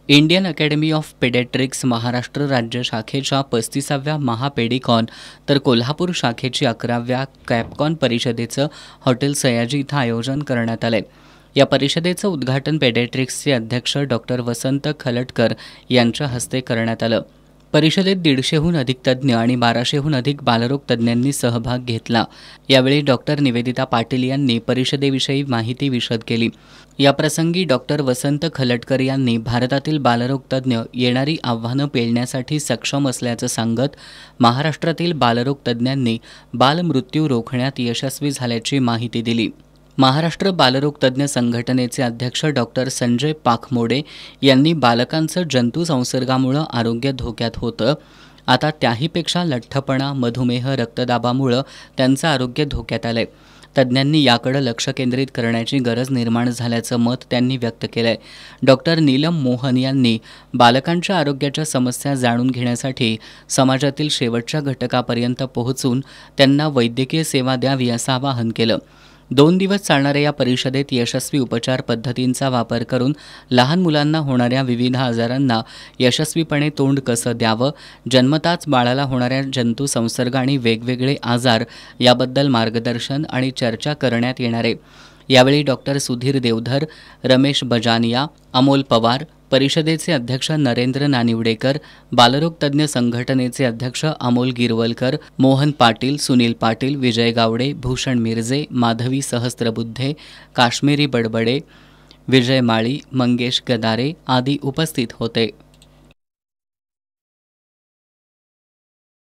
Indian academy of pediatrics Maharashtra राज्य शाखेच्या 35व्या महापेडिकॉन तर कोल्हापूर शाखेची 11व्या कॅपकॉन परिषदेचं हॉटेल सयाजी इथं आयोजन करण्यात आले। या परिषदेचं उद्घाटन पेडियाट्रिक्सचे अध्यक्ष डॉक्टर वसंत खलटकर यांच्या हस्ते करण्यात आलं। परिषदेत 150हून अधिक तज्ज्ञ आणि 1200हून अधिक बालरोग तज्ज्ञांनी सहभाग घेतला। यावेळी डॉक्टर निवेदिता पाटील यांनी परिषदेविषयी माहिती विशद केली। याप्रसंगी डॉक्टर वसंत खलटकर यांनी भारतातील बालरोग तज्ज्ञ येणारी आव्हानं पेलण्यासाठी सक्षम असल्याचं सांगत महाराष्ट्रातील बालरोग तज्ज्ञांनी बालमृत्यू रोखण्यात यशस्वी झाल्याची माहिती दिली। महाराष्ट्र बालरोग तज्ज्ञ संघटनेचे अध्यक्ष डॉक्टर संजय पाखमोडे यांनी बालकांचं जंतू संसर्गामुळे आरोग्य धोक्यात होतं, आता त्याहीपेक्षा लठ्ठपणा, मधुमेह, रक्तदाबामुळे त्यांचं आरोग्य धोक्यात आलंय। तज्ज्ञांनी याकडे लक्ष केंद्रित करण्याची गरज निर्माण झाल्याचं मत त्यांनी व्यक्त केलंय। डॉक्टर नीलम मोहन यांनी बालकांच्या आरोग्याच्या समस्या जाणून घेण्यासाठी समाजातील शेवटच्या घटकापर्यंत पोहोचून त्यांना वैद्यकीय सेवा द्यावी असं आवाहन केलं। 2 दिवस चालणाऱ्या या परिषदेत यशस्वी उपचार पद्धतींचा वापर करून लहान मुलांना होणाऱ्या विविध आजारांना यशस्वीपणे तोंड कसं द्यावं, जन्मताच बाळाला होणाऱ्या जंतू संसर्ग आणि वेगवेगळे आजार याबद्दल मार्गदर्शन आणि चर्चा करण्यात येणार आहे। यावेळी डॉक्टर सुधीर देवधर, रमेश बजानिया, अमोल पवार, परिषदेचे अध्यक्ष नरेंद्र नानिवडेकर, बालरोग तज्ज्ञ संघटनेचे अध्यक्ष अमोल गिरवलकर, मोहन पाटील, सुनील पाटील, विजय गावडे, भूषण मिर्जे, माधवी सहस्त्रबुद्धे, काश्मीरी बडबडे, विजय माळी, मंगेश गदारे आदी उपस्थित होते।